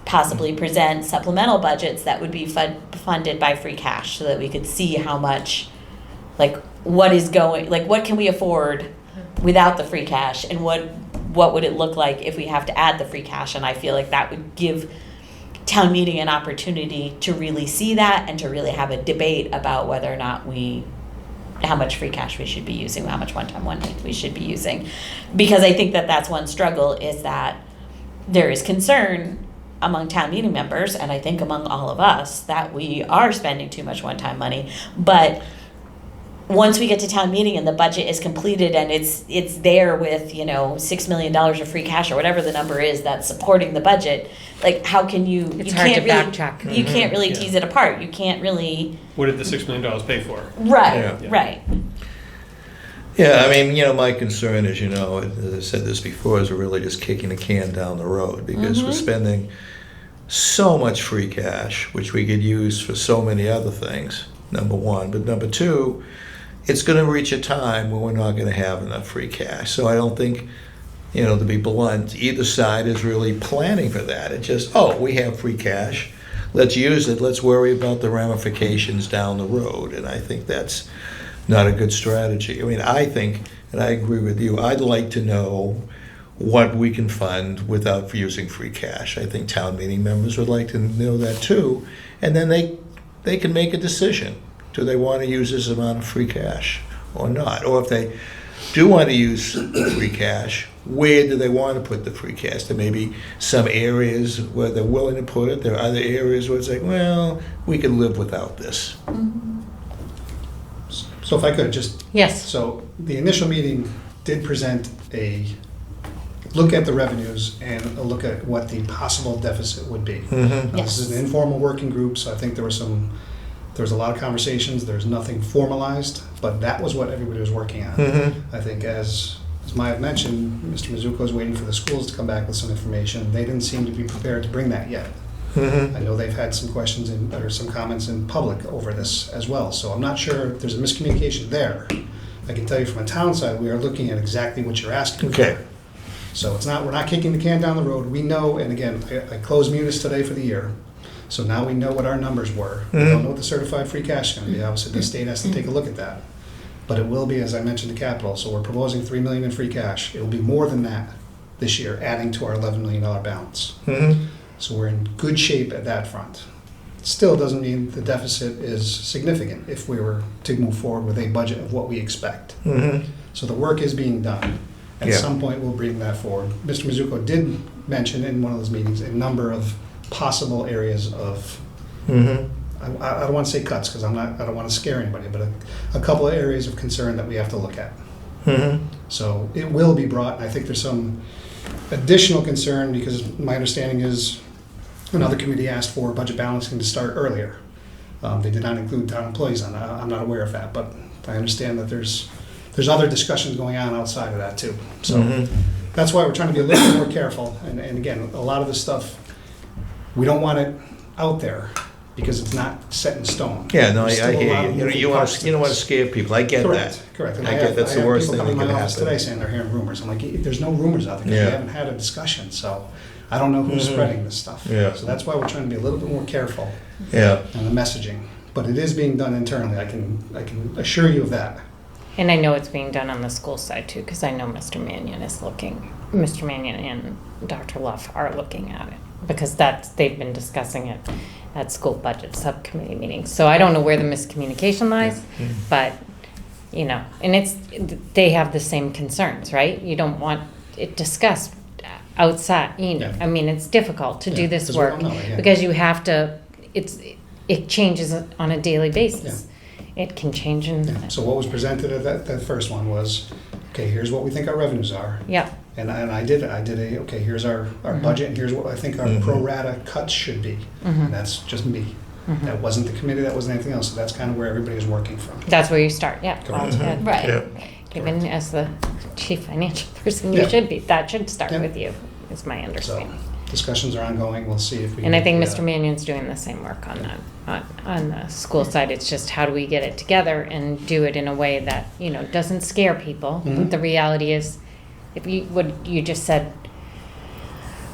possibly present supplemental budgets that would be funded by free cash, so that we could see how much, what can we afford without the free cash, and what would it look like if we have to add the free cash. And I feel like that would give town meeting an opportunity to really see that and to really have a debate about whether or not how much free cash we should be using, how much one-time money we should be using. Because I think that that's one struggle, is that there is concern among town meeting members, and I think among all of us, that we are spending too much one-time money. But once we get to town meeting and the budget is completed and it's there with, $6 million of free cash or whatever the number is that's supporting the budget, how can you? It's you hard can't to really, backtrack. You can't really Yeah. tease it apart. You can't really. What did the $6 million pay for? Right. Yeah. Right. Yeah, I mean, my concern is, as I said this before, is we're really just kicking the can down the road, because we're spending so much free cash, which we could use for so many other things, number one. But number two, it's going to reach a time when we're not going to have enough free cash. So I don't think, to be blunt, either side is really planning for that. It's just, we have free cash, let's use it, let's worry about the ramifications down the road. And I think that's not a good strategy. I mean, I think, and I agree with you, I'd like to know what we can fund without using free cash. I think town meeting members would like to know that too. And then they can make a decision. Do they want to use this amount of free cash or not? Or if they do want to use free cash, where do they want to put the free cash? There may be some areas where they're willing to put it. There are other areas where it's like, well, we can live without this. So if I could just. Yes. So the initial meeting did present a look at the revenues and a look at what the possible deficit would be. Mm-hmm. Now, this is an informal working group, so I think there were some There was a lot of conversations, there's nothing formalized, but that was what everybody was working on. Mm-hmm. I think as Maya mentioned, Mr. Mizuko's waiting for the schools to come back with some information. They didn't seem to be prepared to bring that yet. Mm-hmm. I know they've had some questions or some comments in public over this as well, so I'm not sure if there's a miscommunication there. I can tell you from a town side, we are looking at exactly what you're asking for. Okay. So we're not kicking the can down the road. We know, and again, I closed Munis today for the year. So now we know what our numbers were. We don't know what the certified free cash is gonna be. Obviously, the state has to take a look at that. But it will be, as I mentioned, the capital. So we're proposing $3 million in free cash. It will be more than that this year, adding to our $11 million balance. Mm-hmm. So we're in good shape at that front. Still doesn't mean the deficit is significant if we were to move forward with a budget of what we expect. Mm-hmm. So the work is being done. At Yeah. some point, we'll bring that forward. Mr. Mizuko did mention in one of those meetings a number of possible areas of, Mm-hmm. I don't want to say cuts because I don't want to scare anybody, but a couple of areas of concern that we have to look at. Mm-hmm. So it will be brought, and I think there's some additional concern because my understanding is another committee asked for budget balancing to start earlier. They did not include town employees on that. I'm not aware of that, but I understand that there's other discussions going on outside of that too. So Mhm. that's why we're trying to be a little bit more careful. And again, a lot of this stuff, we don't want it out there because it's not set in stone. Yeah, no, There's I still a hear lot you. of You know, moving you parts to don't want to this. scare people. I get Correct, that. correct. And I get that's I the have worst people thing that come in can my office happen. today saying they're hearing rumors. I'm like, there's no rumors out there because Yeah. we haven't had a discussion. So I don't know who's Mhm. spreading this stuff. Yeah. So that's why we're trying to be a little bit more careful Yeah. on the messaging. But it is being done internally. I can assure you of that. And I know it's being done on the school side too, because I know Mr. Mannion and Dr. Luff are looking at it, because they've been discussing it at school budget subcommittee meetings. So I don't know where the miscommunication lies, Yeah. but, you know, and they have the same concerns, right? You don't want it discussed outside, you know, Yeah. I mean, it's difficult to do Yeah, this 'cause we work, don't know, yeah. because you have to, it changes on a daily basis. It can change in, Yeah. So what was presented at that first one was, okay, here's what we think our revenues are. yeah, And I did okay, here's our budget and here's what I think our Mhm. pro rata cuts should be. Mhm. And that's just me. Mhm. That wasn't the committee, that wasn't anything else. So that's kind of where everybody is working from. that's where you start, yeah. Correct. Yeah. Right. Yeah. Given as the chief financial person, you Yeah. should be, that should start Yeah. with you, is my So understanding. discussions are ongoing. We'll see if we. And I think can, Mr. Mannion's doing the same work on that, on the school side. It's just how do we get it together and do it in a way that, you know, doesn't scare people. Mhm. The reality is, if you, what you just said,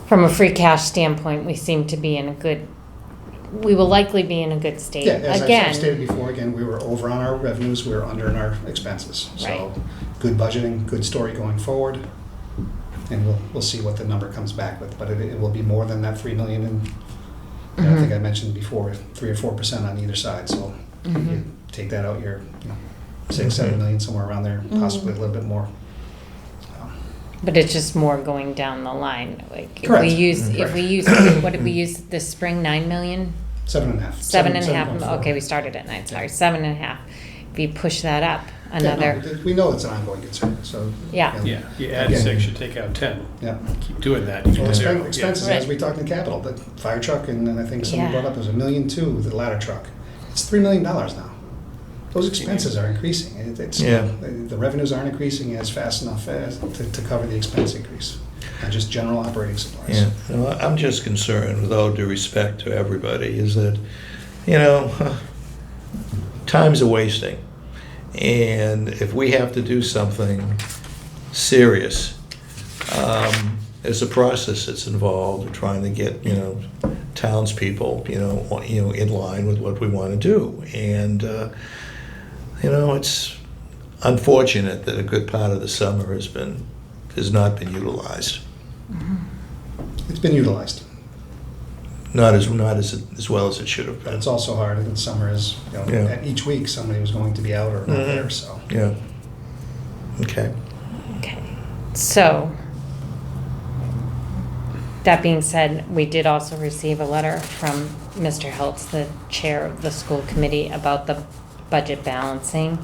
from a free cash standpoint, we seem to be in a good, we will likely be in a good state. Yeah, as I've Again, stated before, again, we were over on our revenues, we were under in our expenses. Right. So good budgeting, good story going forward. And we'll see what the number comes back with, but it will be more than that 3 million and I Mhm. think I mentioned before, 3 or 4% on either side, so Mhm. you take that out, you're, 6, 7 million, somewhere around there, possibly a little bit more. but it's just more going down the line. Like if Correct. we use, Mhm. if we use, what did we use this spring, 9 million? 7.5. 7.5, okay, we started at 9, sorry, 7.5. If you push that up another, We know it's an ongoing concern, so. Yeah. Yeah, you add Again, 6, you take out 10. Yeah. Keep doing that. you Well, get zero. expenses, Yeah. as we talked in capital, the fire truck, and then I think somebody Yeah. brought up, it was $1.2 million with the ladder truck. It's $3 million now. Those expenses are increasing. It's, Yeah. the revenues aren't increasing as fast enough as to cover the expense increase, and just general operating supplies. Yeah, well, I'm just concerned, with all due respect to everybody, is that, you know, time's a wasting. And if we have to do something serious, there's a process that's involved in trying to get, you know, townspeople, in line with what we want to do. And, it's unfortunate that a good part of the summer has not been utilized. It's been utilized, Not as well as it should have but been. it's also hard in the summer is, Yeah. at each week, somebody was going to be out or not Mhm. there, so. Yeah. Okay. okay. So, that being said, we did also receive a letter from Mr. Heltz, the chair of the school committee, about the budget balancing,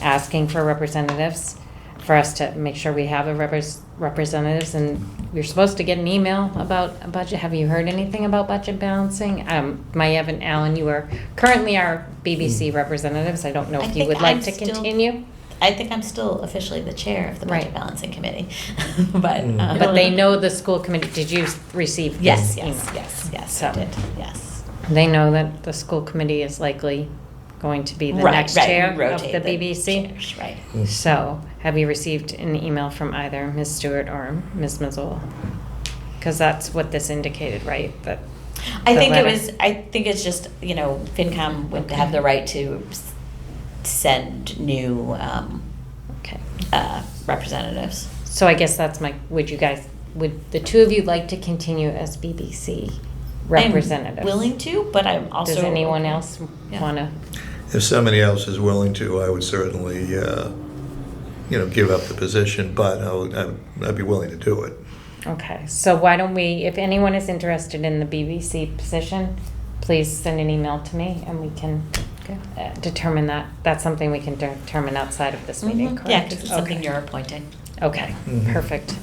asking for representatives. for us to make sure we have a representatives, and we're supposed to get an email about a budget. Have you heard anything about budget balancing? Maiev and Alan, you are currently our BBC representatives. I don't know I if you think would like I'm to still- continue. I think I'm still officially the chair of the Budget Right. Balancing Committee, but. But they know the school committee, did you receive this Yes, email? yes, I So- did, yes. They know that the school committee is likely going to be the Right, next right, we chair of rotate the BBC. chairs, Right. So, have you received an email from either Ms. Stewart or Ms. Mazzola? Because that's what this indicated, right? That I the think it letter- was, I think it's just, FinCom would have the right to send new Okay. representatives. So I guess that's would the two of you like to continue as BBC representatives? I'm willing to, but I'm also. Does anyone else Yeah. want to? If somebody else is willing to, I would certainly, give up the position, but I'd be willing to do it. Okay, so why don't we, if anyone is interested in the BBC position, please send an email to me and we can determine that. That's something we can determine outside of this meeting, correct? Yeah, because it's something Okay. you're appointing. Okay, Mhm. perfect.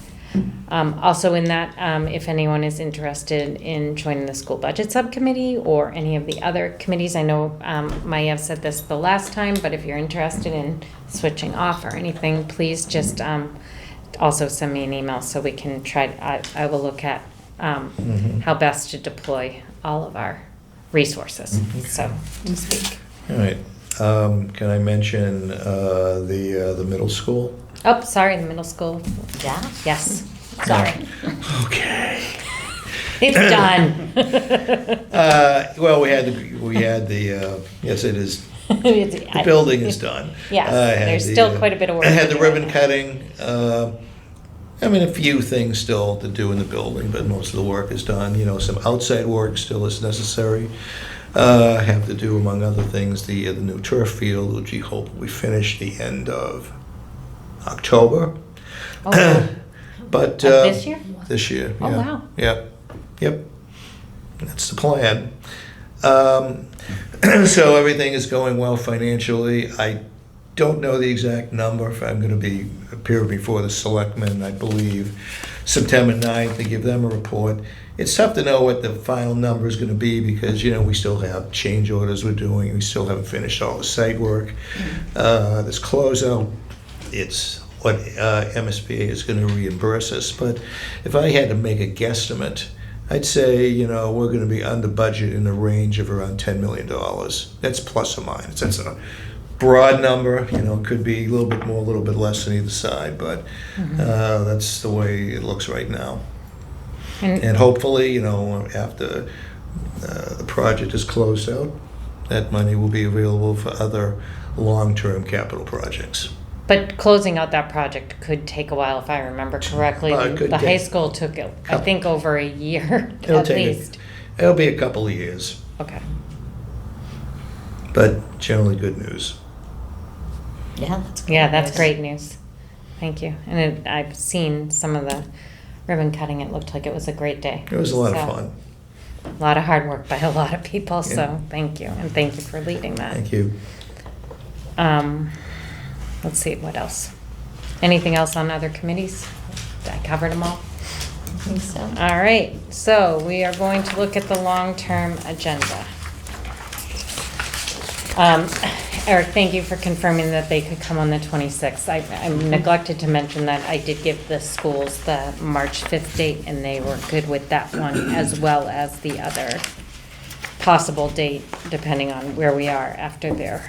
Also in that, if anyone is interested in joining the school budget subcommittee or any of the other committees, I know Maiev said this the last time, but if you're interested in switching off or anything, please just also send me an email so we can try, I will look at Mhm. how best to deploy all of our resources, Mhm. so to speak. All right. Can I mention the middle school? Oh, sorry, the middle school, Yeah? yes, Sorry. Okay. it's done. Well, we had the yes, it is. The building is done. Yes, I had there's still quite a bit of work I had to the do on ribbon that. cutting. A few things still to do in the building, but most of the work is done. Some outside work still is necessary. I have to do, among other things, the new turf field, which we hope we finish the end of October. Oh, But Of this year? This year. Oh, yeah. wow. Yep. That's the plan. So everything is going well financially. I don't know the exact number. If I'm going to appear before the selectmen, I believe, September 9th to give them a report. It's tough to know what the final number is going to be because, we still have change orders we're doing. We still haven't finished all the site work. This closeout, it's what MSBA is going to reimburse us. But if I had to make a guesstimate, I'd say, we're going to be under budget in the range of around $10 million. That's plus or minus. That's a broad number, it could be a little bit more, a little bit less on either side, but that's the way it looks right now. And hopefully, after the project is closed out, that money will be available for other long-term capital projects. But closing out that project could take a while, if I remember correctly. It could The high take- school took, I think, over a year It'll at take least. It'll be a couple of years, Okay. but generally good news. Yeah, that's great. Yeah, that's news. great news. Thank you. And I've seen some of the ribbon cutting. It looked like it was a great day. It was a lot of So, fun. A lot of hard work by a lot of people, Yeah. so thank you. And thank you for leading that. Thank you. Let's see, what else? Anything else on other committees? I covered them all. I think so. All right, so we are going to look at the long-term agenda. Eric, thank you for confirming that they could come on the 26th. I neglected to mention that I did give the schools the March 5th date, and they were good with that one, as well as the other possible date, depending on where we are after their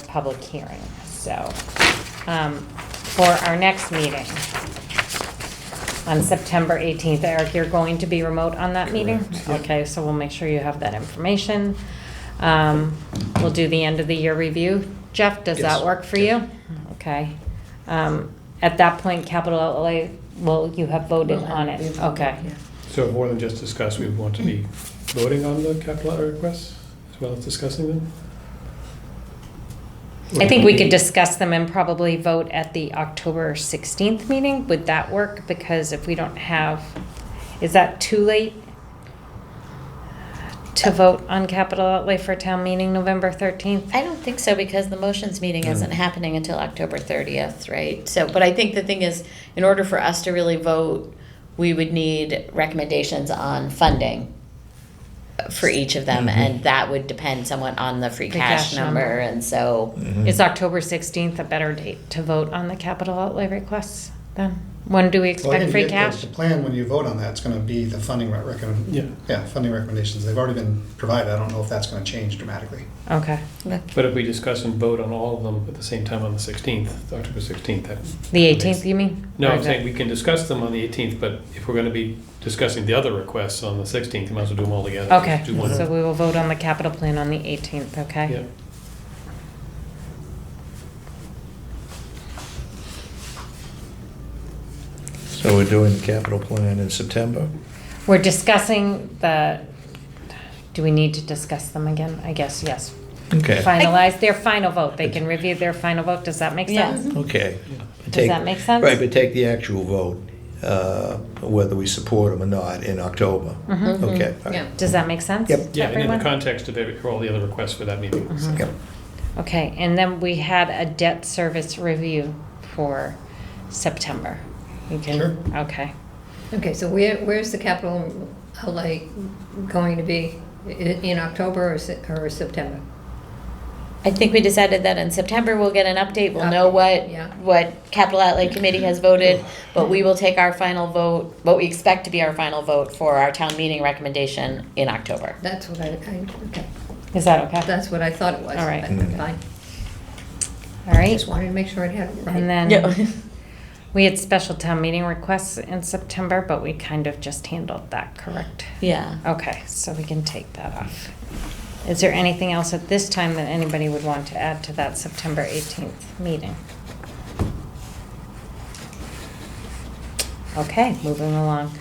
public hearing. So, for our next meeting on September 18th, Eric, you're going to be remote on that meeting? Correct, yep. Okay, so we'll make sure you have that information. We'll do the end of the year review. Jeff, does that Yes. work for you? Okay. At that point, capital outlay, well, you have voted on it, okay. So more than just discuss, we want to be voting on the capital outlay requests as well as discussing them? I think we could discuss them and probably vote at the October 16th meeting. Would that work? Because if we don't have, is that too late to vote on capital outlay for town meeting November 13th? I don't think so, because the motions meeting isn't happening until October 30th, right? So, but I think the thing is, in order for us to really vote, we would need recommendations on funding for each of them, and that would depend somewhat on the free cash number, and so. Is October 16th a better date to vote on the capital outlay requests then? When do we Well, expect again, free the cash? plan, when you vote on that, it's gonna be the funding funding recommendations. They've already been provided. I don't know if that's gonna change dramatically. Okay. But if we discuss and vote on all of them at the same time on the 16th, October 16th, that, The 18th, you mean? no, Or I'm the- saying we can discuss them on the 18th, but if we're gonna be discussing the other requests on the 16th, you might as well do them all together. Okay, Do one. so we will vote on the capital plan on the 18th, okay? Yeah. So we're doing the capital plan in September? We're discussing do we need to discuss them again? I guess, yes. Okay, Finalize their final vote. They can review their final vote. Does that make Yeah. sense? okay. Does that make sense? Right, but take the actual vote, whether we support them or not, in October. Mm-hmm. Okay. all right. Yeah. Does that make sense? Yep. to Yeah, and in everyone? the context of all the other requests for that meeting. Mm-hmm. Yep. Okay, and then we had a debt service review for September. You can, Sure. okay. Okay, so where's the capital outlay going to be? In October or September? I think we decided that in September we'll get an update, we'll know Yeah. what capital outlay committee has voted, but we will take our final vote, what we expect to be our final vote for our town meeting recommendation in October. That's what okay. Is that okay? That's what I thought it was. All right. but fine. All right. Just wanted to make sure I had it right. And then Yeah. we had special town meeting requests in September, but we kind of just handled that, correct? Yeah. Okay, so we can take that off. Is there anything else at this time that anybody would want to add to that September 18th meeting? Okay, moving along.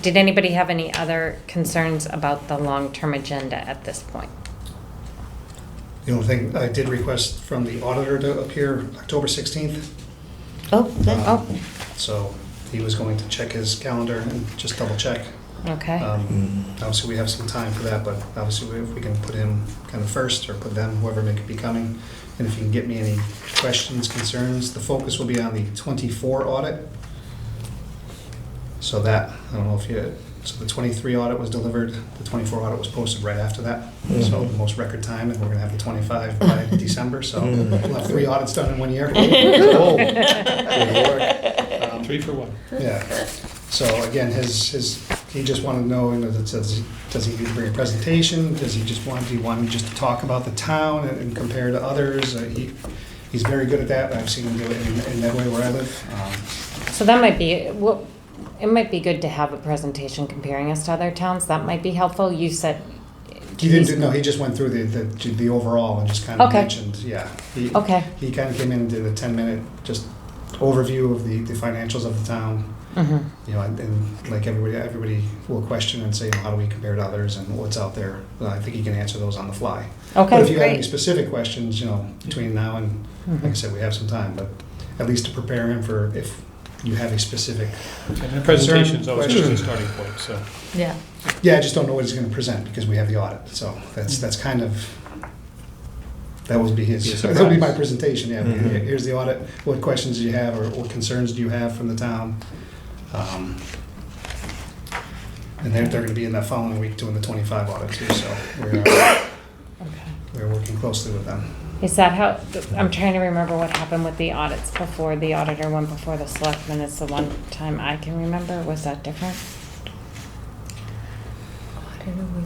Did anybody have any other concerns about the long-term agenda at this point? The only thing I did request from the auditor to appear October 16th. Oh, good. Oh. So he was going to check his calendar and just double check. Okay, Obviously, we have some time for that, but obviously, if we can put him kind of first, or put them, whoever may be coming, and if you can get me any questions, concerns, the focus will be on the 24 audit. So that, I don't know if you, so the 23 audit was delivered, the 24 audit was posted right after that. So the most record time, and we're gonna have the 25 by December, so we'll have 3 audits done in 1 year. Oh, good work. 3 for 1. Yeah, so again, he just wanted to know, does he need to bring a presentation? Do you want me just to talk about the town and compare to others? He's very good at that, I've seen him do it in Medway where I live. so that might be, it might be good to have a presentation comparing us to other towns. That might be helpful. You said. He didn't, no, he just went through the overall and just kind of Okay. mentioned, yeah. Okay. He kind of came in and did a 10-minute just overview of the financials of the town. Mhm. You know, and like everybody will question and say, you know, how do we compare to others and what's out there? Well, I think he can answer those on the fly. Okay, But if you have any great. specific questions, you know, between now and, like I said, we have some time, but at least to prepare him for if you have a specific, And the presentation's always just a Question. starting point, so. Yeah. yeah, I just don't know what he's gonna present because we have the audit, so that's kind of, that would be Be a his, surprise. that would be my presentation, yeah. Mhm. Here's the audit, what questions do you have or what concerns do you have from the town? And they're gonna be in that following week doing the 25 audit too, so Okay. we're working closely with them. Is that how, I'm trying to remember what happened with the audits before the auditor went before the selectmen. It's the one time I can remember. Was that different?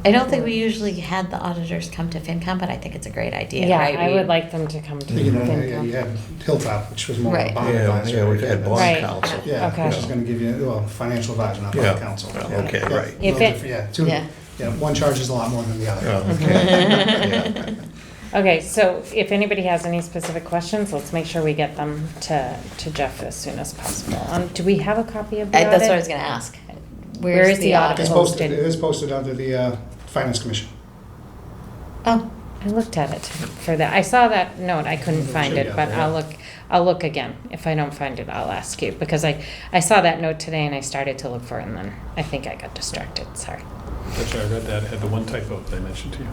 I don't think we usually had the auditors come to FinCom, but I think it's a great idea, Yeah, right? I We- would like them to come to You know, FinCom. you had Hilltop, which was more of a Right. bond Yeah, advisor. yeah, we've had bond Right. counsel. Yeah, Okay. which is gonna give you, well, financial advisor, not Yeah. bond counsel. Well, Yeah. okay, Yeah, right. a If little it- different, Yeah, Yeah. yeah, one charges a lot more than the other. Oh, okay. Yeah. Okay, so if anybody has any specific questions, let's make sure we get them to Jeff as soon as possible. Do we have a copy of the audit? That's what I was gonna ask. Where is the audit? It's audit? posted, it is posted under the Finance Commission. Oh, I looked at it for that. I saw that note. I couldn't find it, but I'll look again. If I don't find it, I'll ask you, because I saw that note today and I started to look for it and then I think I got distracted, sorry. That's right, I read that, it had the one typo that I mentioned to you.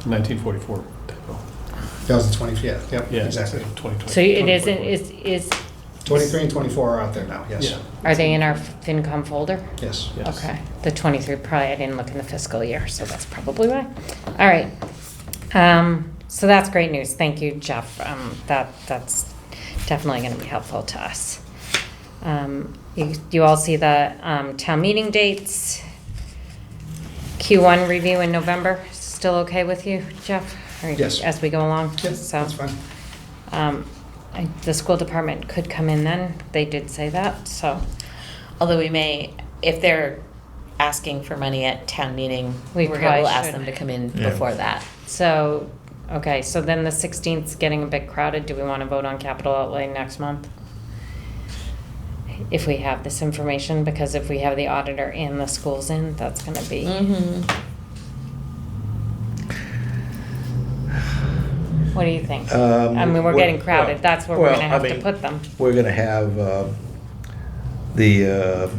1944 typo. That was the 25th, yep, Yeah, exactly. 2020. So it is, 23 and 24 are out there now, yes. Yeah. are they in our FinCom folder? Yes. Yes. Okay, the 23, probably I didn't look in the fiscal year, so that's probably why. All right. So that's great news. Thank you, Jeff. That's definitely going to be helpful to us. You all see the town meeting dates. Q1 review in November. Still okay with you, Jeff? Or Yes. As we go along? Yep, So, that's fine. the school department could come in then. They did say that, so. Although we may, if they're asking for money at town meeting, We we're probably going to ask should. them to come in Yeah. before that. So, okay, so then the 16th's getting a bit crowded. Do we want to vote on capital outlay next month? If we have this information, because if we have the auditor and the schools in, that's gonna be, Mm-hmm. what do you think? I mean, we're getting crowded. That's where we're gonna have to put them. We're gonna have the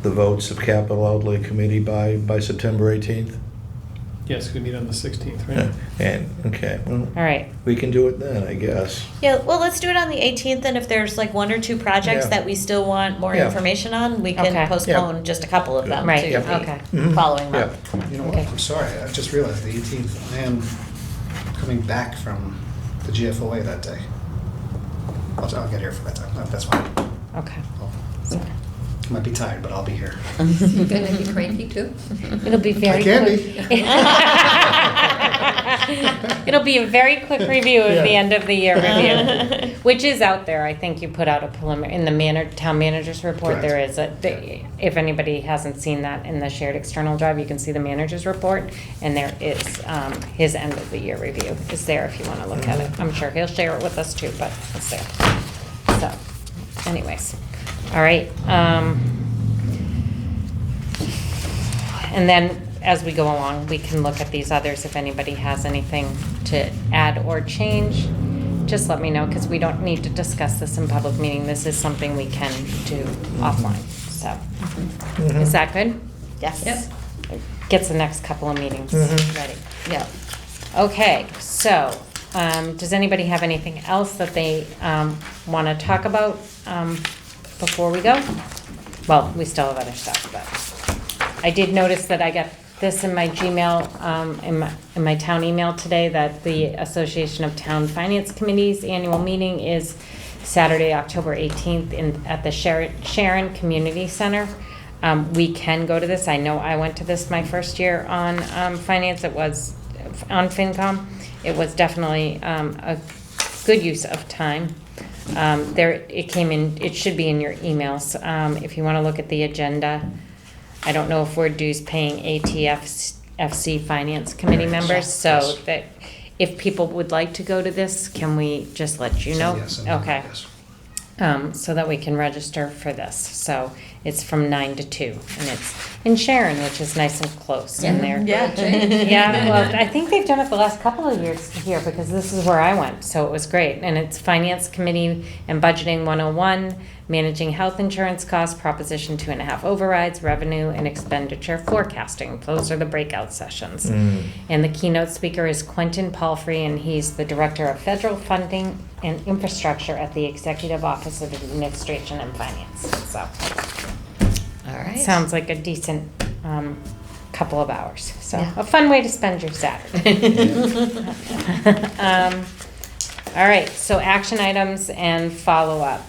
votes of capital outlay committee by September 18th? Yes, we meet on the 16th, Yeah. right? And, okay, well, All right, we can do it then, I guess. Yeah, well, let's do it on the 18th, and if there's like one or two projects Yeah. that we still want more Yeah. information on, we Okay. can postpone just a couple of them Right, to yeah. the Okay. Mhm. following Yeah. month. You know what, Okay. I'm sorry, I just realized the 18th, I am coming back from the GFOA that day. I'll get here for that time, that's fine. okay. I might be tired, but I'll be here. You gonna be cranky too? It'll be very I can quick. be. It'll be a very quick review of the Yeah. end of the year review, which is out there. I think you put out a preliminary, in the town manager's report, Correct. there is if anybody hasn't seen that in the shared external drive, you can see the manager's report, and there is, his end of the year review is there if you want to look at it. I'm sure he'll share it with us too, but it's there. So, anyways, all right. And then, as we go along, we can look at these others. If anybody has anything to add or change, just let me know, because we don't need to discuss this in public meeting. This is something we can do offline, so. Mhm. Is that good? Yes. Yep. Gets the next couple of meetings Mhm. ready. Yeah. Okay, so, does anybody have anything else that they want to talk about before we go? Well, we still have other stuff, but I did notice that I got this in my Gmail, in my town email today, that the Association of Town Finance Committees annual meeting is Saturday, October 18th at the Sharon Community Center. We can go to this. I know I went to this my first year on finance. It was on FinCom. It was definitely a good use of time. It came in, it should be in your emails. If you want to look at the agenda, I don't know if we're dues paying ATFC Finance Committee members, so Yes. that if people would like to go to this, can we just let you know? Yes, and Okay. yes. So that we can register for this. So it's from 9 to 2, and it's in Sharon, which is nice and close in there. Yeah. Yeah, well, I think they've done it the last couple of years here, because this is where I went, so it was great. And it's Finance Committee and Budgeting 101, Managing Health Insurance Costs, Proposition 2.5 Overrides, Revenue and Expenditure Forecasting. Those are the breakout sessions. And the keynote speaker is Quentin Palfrey, and he's the Director of Federal Funding and Infrastructure at the Executive Office of Administration and Finance. So, All right. sounds like a decent couple of hours. So, Yeah. a fun way to spend your Saturday. All right, so action items and follow-up.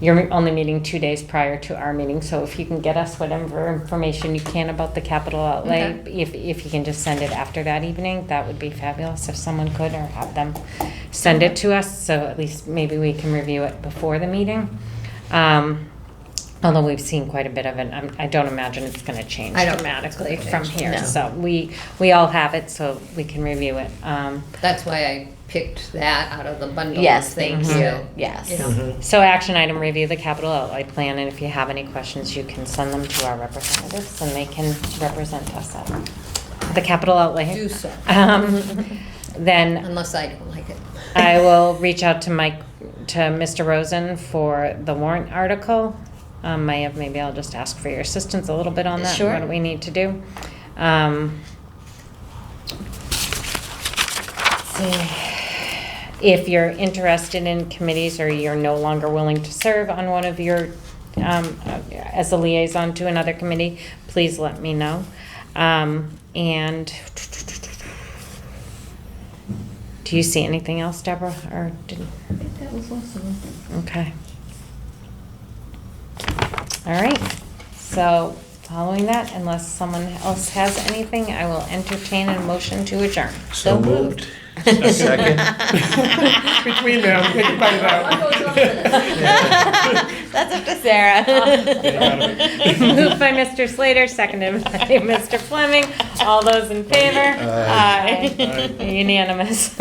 You're only meeting 2 days prior to our meeting, so if you can get us whatever information you can about the capital outlay, Okay. if you can just send it after that evening, that would be fabulous if someone could, or have them send it to us, so at least maybe we can review it before the meeting. Although we've seen quite a bit of it, I don't imagine it's going to change I don't dramatically think it's from gonna here. change. So we all have it, so we can review it. That's why I picked that out of the bundle of Yes, thank things. you. that, Yes. you know, So action item, review the capital outlay plan, and if you have any questions, you can send them to our representatives, and they can represent us at the capital outlay. Do so, Then unless I don't like it. I will reach out to Mr. Rosen for the warrant article. Maya, maybe I'll just ask for your assistance a little bit on that. Sure. What do we need to do? Let's see. If you're interested in committees or you're no longer willing to serve on one of your, as a liaison to another committee, please let me know. And do you see anything else, Deborah, or didn't? I think that was awesome. Okay. All right, so following that, unless someone else has anything, I will entertain a motion to adjourn. So moved. Second. Between them, think about it out. What goes on with it? That's up to Sarah. Moved by Mr. Slater, seconded by Mr. Fleming. All those in favor? Aye. Aye. Unanimous.